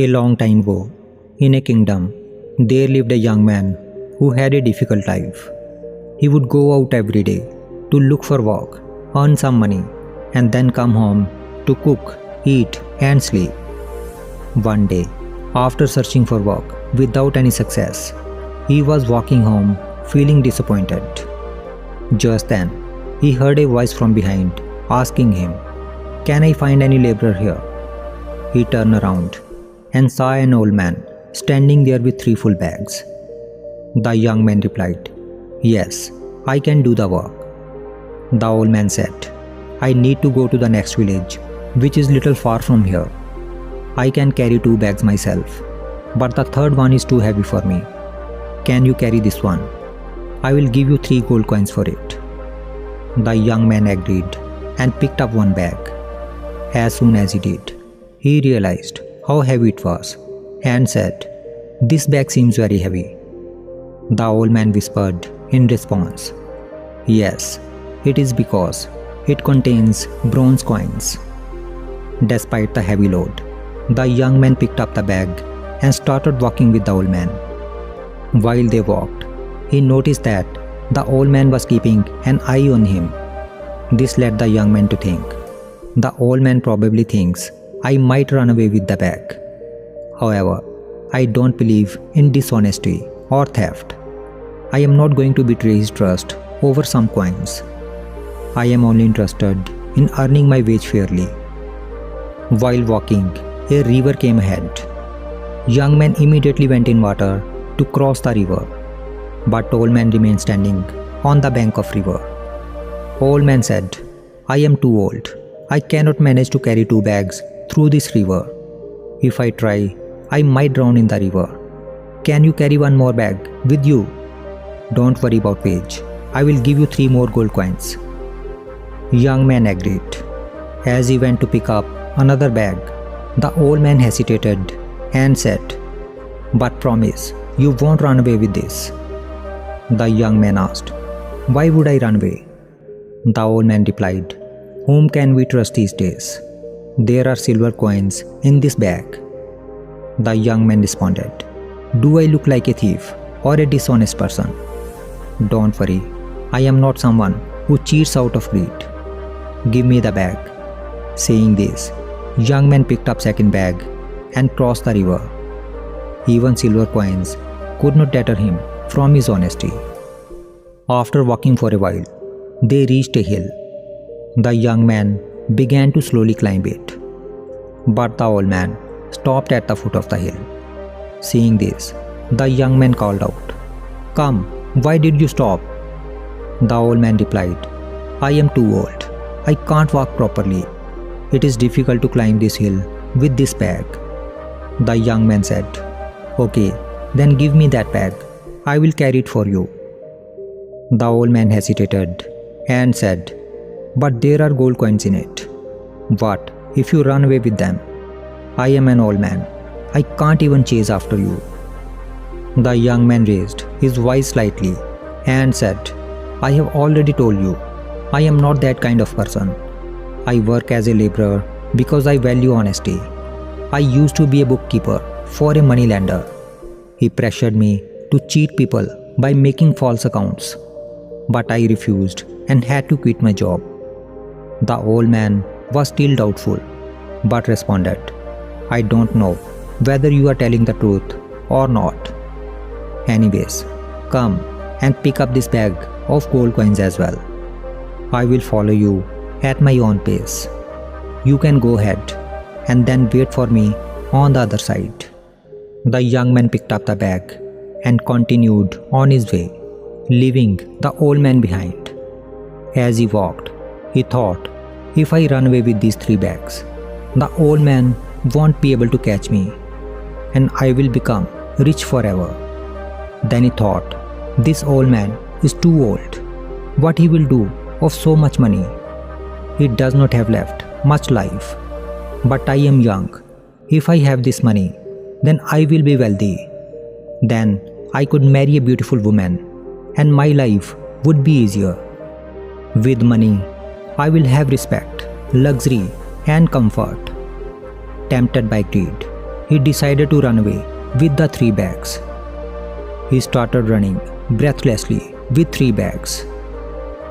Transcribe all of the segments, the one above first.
A long time ago, in a kingdom, there lived a young man who had a difficult life. He would go out every day to look for work, earn some money, and then come home to cook, eat, and sleep. One day, after searching for work without any success, he was walking home feeling disappointed. Just then, he heard a voice from behind asking him, "Can I find any laborer here?" He turned around and saw an old man standing there with 3 full bags. The young man replied, "Yes, I can do the work." The old man said, "I need to go to the next village, which is little far from here. I can carry 2 bags myself, but the third one is too heavy for me. Can you carry this one? I will give you 3 gold coins for it." The young man agreed and picked up 1 bag. As soon as he did, he realized how heavy it was and said, "This bag seems very heavy." The old man whispered in response, "Yes, it is because it contains bronze coins." Despite the heavy load, the young man picked up the bag and started walking with the old man. While they walked, he noticed that the old man was keeping an eye on him. This led the young man to think, "The old man probably thinks I might run away with the bag. However, I don't believe in dishonesty or theft. I am not going to betray his trust over some coins. I am only interested in earning my wage fairly." While walking, a river came ahead. Young man immediately went in water to cross the river, but old man remained standing on the bank of river. Old man said, "I am too old. I cannot manage to carry 2 bags through this river. If I try, I might drown in the river. Can you carry 1 more bag with you?" "Don't worry about wage. I will give you 3 more gold coins." Young man agreed. As he went to pick up another bag, the old man hesitated and said, "But promise, you won't run away with this." The young man asked, "Why would I run away?" The old man replied, "Whom can we trust these days? There are silver coins in this bag." The young man responded, "Do I look like a thief or a dishonest person?" "Don't worry, I am not someone who cheats out of greed. Give me the bag." Saying this, young man picked up second bag and crossed the river. Even silver coins could not deter him from his honesty. After walking for a while, they reached a hill. The young man began to slowly climb it, but the old man stopped at the foot of the hill. Seeing this, the young man called out, "Come, why did you stop?" The old man replied, "I am too old. I can't walk properly. It is difficult to climb this hill with this bag." The young man said, "Okay, then give me that bag. I will carry it for you." The old man hesitated and said, "But there are gold coins in it. What if you run away with them? I am an old man. I can't even chase after you." The young man raised his voice slightly and said, "I have already told you, I am not that kind of person. I work as a laborer because I value honesty. I used to be a bookkeeper for a moneylender. He pressured me to cheat people by making false accounts, but I refused and had to quit my job." The old man was still doubtful, but responded, "I don't know whether you are telling the truth or not. Anyways, come and pick up this bag of gold coins as well. I will follow you at my own pace. You can go ahead and then wait for me on the other side." The young man picked up the bag and continued on his way, leaving the old man behind. As he walked, he thought, "If I run away with these 3 bags, the old man won't be able to catch me, and I will become rich forever." Then he thought, "This old man is too old. What he will do of so much money? He does not have left much life. But I am young. If I have this money, then I will be wealthy. Then I could marry a beautiful woman, and my life would be easier. With money, I will have respect, luxury, and comfort." Tempted by greed, he decided to run away with the 3 bags. He started running breathlessly with 3 bags.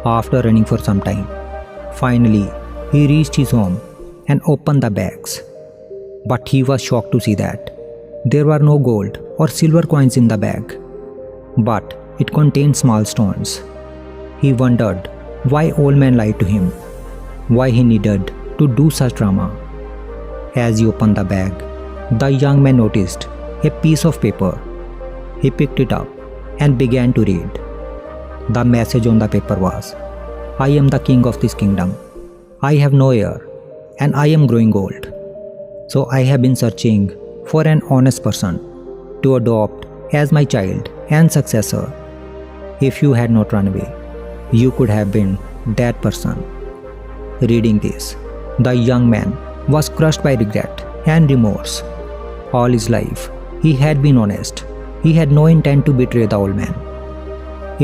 After running for some time, finally he reached his home and opened the bags. But he was shocked to see that there were no gold or silver coins in the bag, but it contained small stones. He wondered why old man lied to him, why he needed to do such drama. As he opened the bag, the young man noticed a piece of paper. He picked it up and began to read. The message on the paper was, "I am the king of this kingdom. I have no heir and I am growing old. So I have been searching for an honest person to adopt as my child and successor. If you had not run away, you could have been that person." Reading this, the young man was crushed by regret and remorse. All his life, he had been honest. He had no intent to betray the old man.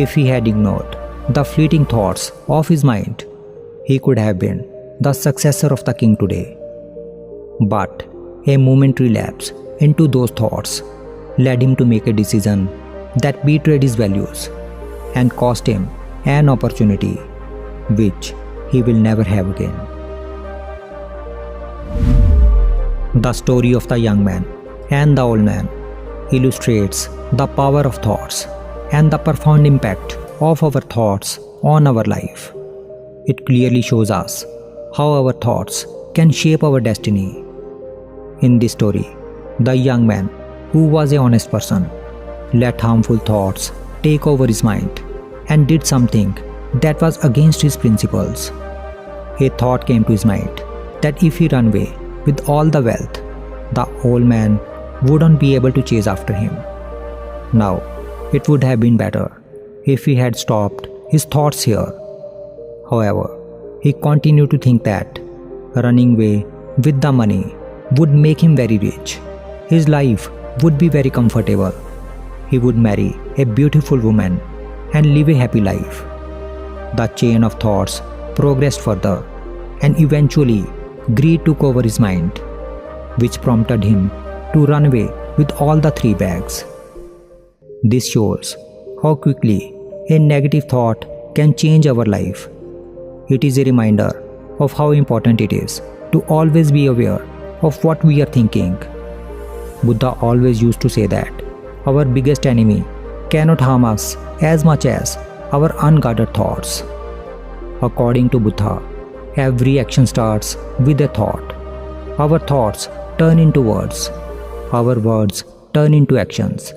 If he had ignored the fleeting thoughts of his mind, he could have been the successor of the king today. But a momentary lapse into those thoughts led him to make a decision that betrayed his values and cost him an opportunity which he will never have again. The story of the young man and the old man illustrates the power of thoughts and the profound impact of our thoughts on our life. It clearly shows us how our thoughts can shape our destiny. In this story, the young man, who was an honest person, let harmful thoughts take over his mind and did something that was against his principles. A thought came to his mind that if he ran away with all the wealth, the old man wouldn't be able to chase after him. Now, it would have been better if he had stopped his thoughts here. However, he continued to think that running away with the money would make him very rich. His life would be very comfortable. He would marry a beautiful woman and live a happy life. The chain of thoughts progressed further, and eventually greed took over his mind, which prompted him to run away with all the 3 bags. This shows how quickly a negative thought can change our life. It is a reminder of how important it is to always be aware of what we are thinking. Buddha always used to say that our biggest enemy cannot harm us as much as our unguarded thoughts. According to Buddha, every action starts with a thought. Our thoughts turn into words. Our words turn into actions.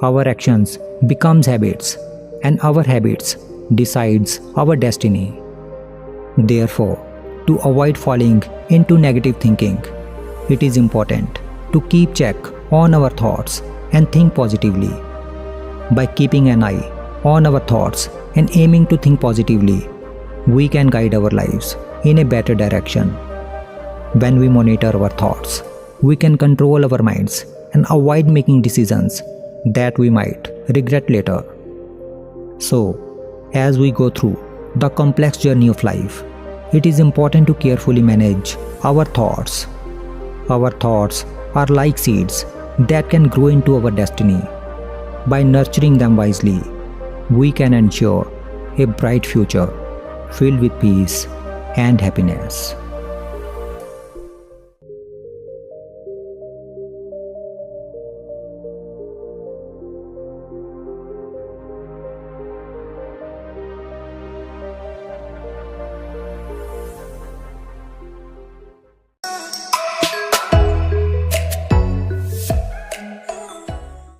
Our actions becomes habits, and our habits decides our destiny. Therefore, to avoid falling into negative thinking, it is important to keep check on our thoughts and think positively. By keeping an eye on our thoughts and aiming to think positively, we can guide our lives in a better direction. When we monitor our thoughts, we can control our minds and avoid making decisions that we might regret later. So, as we go through the complex journey of life, it is important to carefully manage our thoughts. Our thoughts are like seeds that can grow into our destiny. By nurturing them wisely, we can ensure a bright future filled with peace and happiness.